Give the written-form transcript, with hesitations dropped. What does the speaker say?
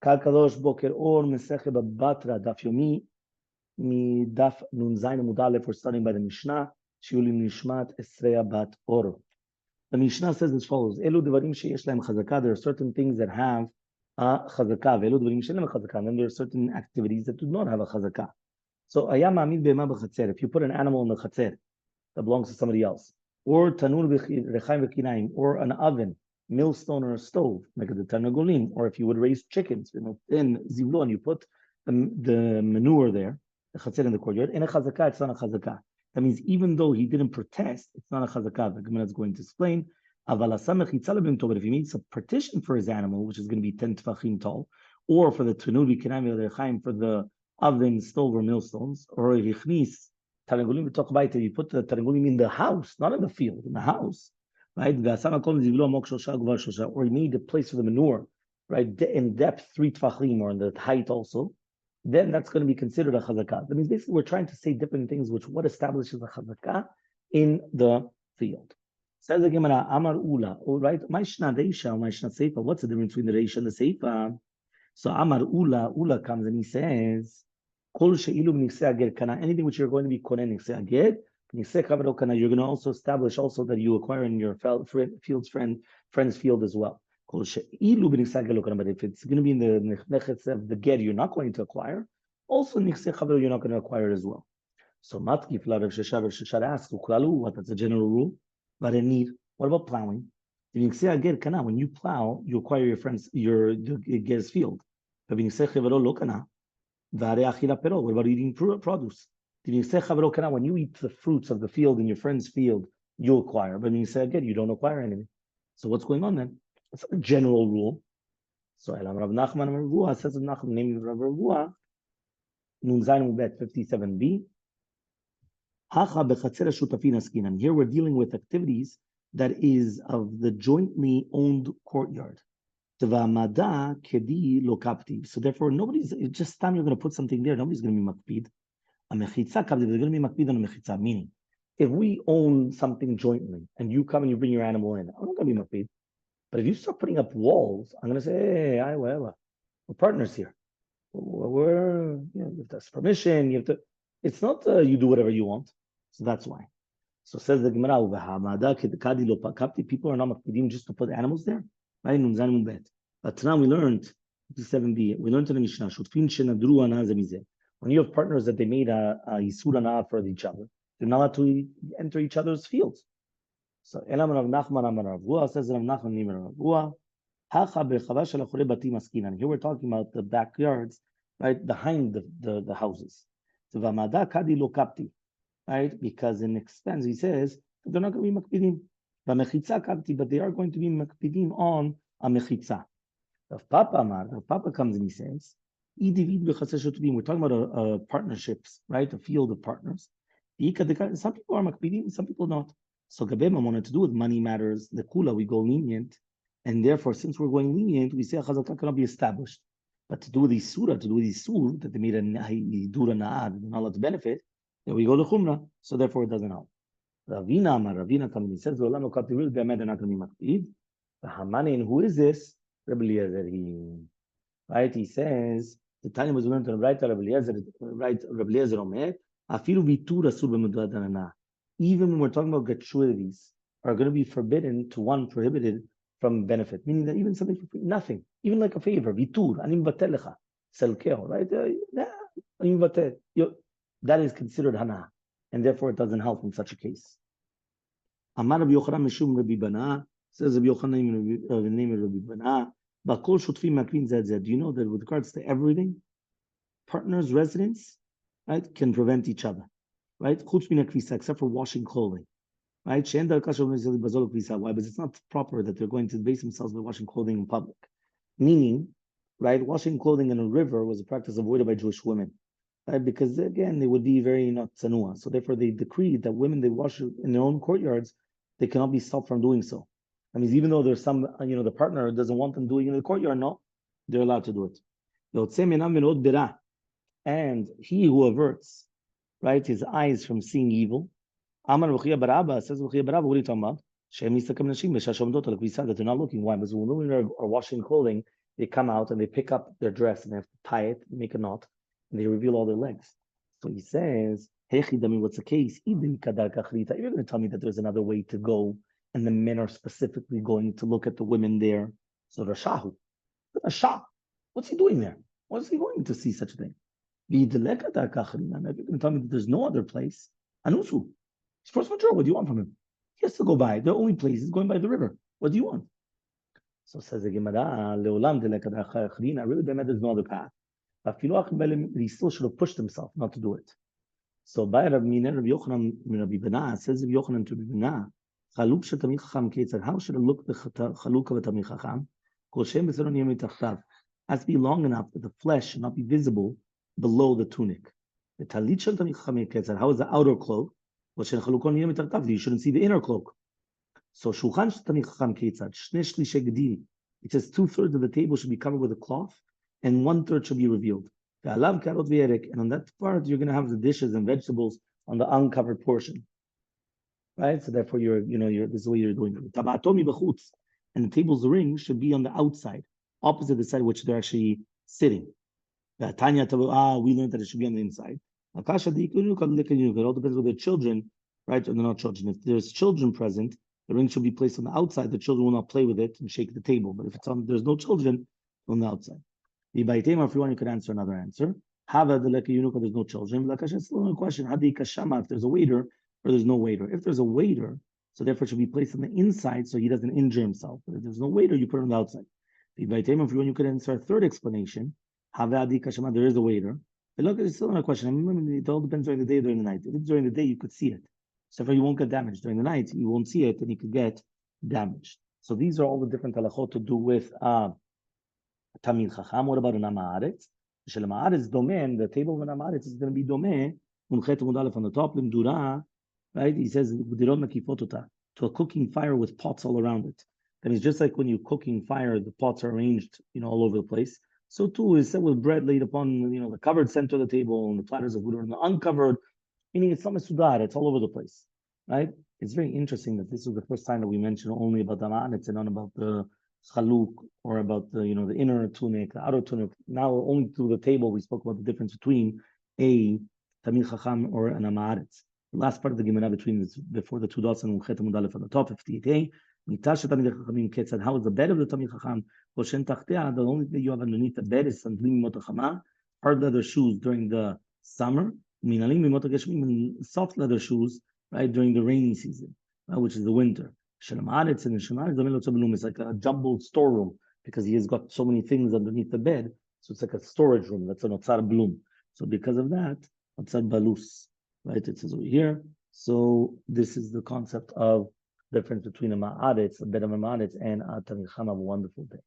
Kalkalosh Boker Or Masechet Batra Daf Yomi Mi Daf Nun Zayin Amud Aleph. We're starting by the Mishnah. Shiulim Nishmat Esreya Bat Or. The Mishnah says as follows: Elu Devarim Sheyesh Lahem Chazaka. There are certain things that have a Chazaka. Elu Devarim Sheyesh Lahem Chazaka. And then there are certain activities that do not have a Chazaka. So Ayam Amid Be'ema B'Chatzer. If you put an animal in the Chatzer that belongs to somebody else, or Tanur Rechaim V'Kinaim, or an oven, millstone, or a stove, like the Tarnagolim, or if you would raise chickens, in Zivlon, you put the manure there, the chatzir in the courtyard, in a chazakah, it's not a chazakah. That means even though he didn't protest, it's not a chazakah. The Gemara is going to explain. But if he makes a partition for his animal, which is going to be 10 tefachim tall, or for the Tanur V'Kinaim V'Rechaim, for the oven, stove, or millstones, or Yichnis, Tarnagolim v'toch bayit, you put the Tarnagolim in the house, not in the field, in the house, right? Or you need a place for the manure, right? In depth 3 tfachim, or in the height also, then that's going to be considered a chazakah. That means basically we're trying to say different things, which what establishes a chazakah in the field. Says the Gemara, Amar Ula, all right? Ma'ishna reisha, ma'ishna seifa. What's the difference between the reisha and the seifa? So Amar Ula comes and he says, anything which you're going to be konen niksei aged, you're going to also establish that you acquire in your friend's field as well. But if it's going to be in the nechetz of the ger, you're not going to acquire. Also, niksei chaver, you're not going to acquire as well. So matkif la Rav Shesha asks, that's a general rule. What about plowing? When you plow, you acquire your ger's field. What about eating produce? When you eat the fruits of the field in your friend's field, you acquire. But when you say again, you don't acquire anything. So what's going on then? It's a general rule. So Rav Nachman says of Nachman, naming Rav Ravua, Nun Zayin Bet 57b. And here we're dealing with activities that is of the jointly owned courtyard. So therefore, nobody's just time you're going to put something there. Nobody's going to be makpid. A mechitza kabdi, they're going to be makpid on a mechitza. Meaning, if we own something jointly and you come and you bring your animal in, I'm not going to be makpid. But if you start putting up walls, I'm going to say, hey, we're partners here. You have to ask permission. You have to. It's not you do whatever you want. So that's why. So says the Gemara, people are not makpidim just to put animals there. Right? But now we learned 57b. We learned in the Mishnah. When you have partners that they made a yisur ana for each other, they're not allowed to enter each other's fields. So Elam Rav Nachman Amar Rav Ravua says Rav Nachman Nimar Rav Ravua. And here we're talking about the backyards, right behind the houses. Right, because in expense he says they're not going to be makpidim. But they are going to be makpidim on a mechitza. Rav Papa comes and he says, we're talking about partnerships, right? A field of partners. Some people are makpidim, some people not. So Gabema wanted to do with money matters, the kula, we go lenient, and therefore, since we're going lenient, we say a chazakah cannot be established. But to do with these surah, that they made a dura na'ad, they're not allowed to benefit, then we go to chumrah, so therefore it doesn't help. Ravina comes and he says, they're not going to be makpid. And who is this? Rabbi Eliezer. Right? He says, the time was learned to write Rabbi Eliezer Omer, afilu vitur asur b'mudad. Even when we're talking about gratuities, are going to be forbidden to one prohibited from benefit. Meaning that even something for free, nothing, even like a favor, vitur, anim vatelecha, selkeo, right? Anim vatel. That is considered hana, and therefore it doesn't help in such a case. Amar Rabbi Yochanan Mishum Rabbi Bana, says Rabbi Yochanan name of Rabbi Bana, Bakol Shutfim Makvin Zed. Do you know that with regards to everything, partners, residents, right, can prevent each other, right? Chutz min hakvisa, except for washing clothing, right? Why? Because it's not proper that they're going to base themselves by washing clothing in public. Meaning, right, washing clothing in a river was a practice avoided by Jewish women. Right? Because again, they would be very not tsanua. So therefore, they decreed that women they wash in their own courtyards, they cannot be stopped from doing so. That means even though there's some, the partner doesn't want them doing it in the courtyard, no, they're allowed to do it. And he who averts, right, his eyes from seeing evil. Amar V'chia Barabba says V'chia Barabba, what are you talking about? That they're not looking. Why? Because when women are washing clothing they come out and they pick up their dress and they have to tie it, make a knot, and they reveal all their legs. So he says, what's the case? If you're going to tell me that there's another way to go, and the men are specifically going to look at the women there, so Rashahu, Rasha, what's he doing there? What's he going to see such a thing? If you're going to tell me that there's no other place, Anusu, he's force majeure. What do you want from him? He has to go by. The only place is going by the river. What do you want? So says the Gemara, really, there's no other path. He still should have pushed himself not to do it. So by Rabbi Yochanan, says Rabbi Yochanan to Rabbi Bina, how should it look the chaluk of a Tamil Chacham? Has to be long enough that the flesh should not be visible below the tunic. The talit shel Tamil Chacham, how is the outer cloak? You shouldn't see the inner cloak. So shulchan shel Tamil Chacham ketzad, shnei shlishe gedil. It says 2/3 of the table should be covered with a cloth, and 1/3 should be revealed. And on that part, you're going to have the dishes and vegetables on the uncovered portion, right? So therefore, this is the way you're doing it. And the table's ring should be on the outside, opposite the side which they're actually sitting. We learned that it should be on the inside. It all depends on the children, right? Or they're not children. If there's children present, the ring should be placed on the outside. The children will not play with it and shake the table. But if there's no children, on the outside. If you could answer another answer. There's no children. It's still a question. If there's a waiter or there's no waiter. If there's a waiter, so therefore it should be placed on the inside so he doesn't injure himself. But if there's no waiter, you put it on the outside. If you could answer a third explanation. There is a waiter. But look, it's still not a question. It all depends during the day or during the night. If it's during the day, you could see it. So therefore you won't get damaged. During the night, you won't see it and you could get damaged. So these are all the different halachot to do with Tamil Chacham. What about an Amaretz? Shel Amaretz domain, the table of an Amaretz is going to be domain. Unchet Mudalef on the top, Limdura, right? He says to a cooking fire with pots all around it. That means just like when you're cooking fire, the pots are arranged, all over the place. So too is set with bread laid upon, the covered center of the table and the platters of wood are in the uncovered, meaning it's not mesudar, it's all over the place, right? It's very interesting that this is the first time that we mention only about the Amaretz and not about the chaluk or about the the inner tunic, the outer tunic. Now only through the table we spoke about the difference between a Tamil Chacham or an Amaretz. The last part of the Gemara between this, before the two dots and Unchet Mudalef on the top, 58a. How is the bed of the Tamil Chacham? The only thing you have underneath the bed is hard leather shoes during the summer, soft leather shoes, right, during the rainy season, which is the winter. Shalom is like a jumbled storeroom because he has got so many things underneath the bed. So it's like a storage room. That's an otzar bloom. So because of that, otzar balus, right? It says over here. So this is the concept of difference between a ma'aretz, a bed of a ma'aretz, and a Tamil Chacham. Have a wonderful day.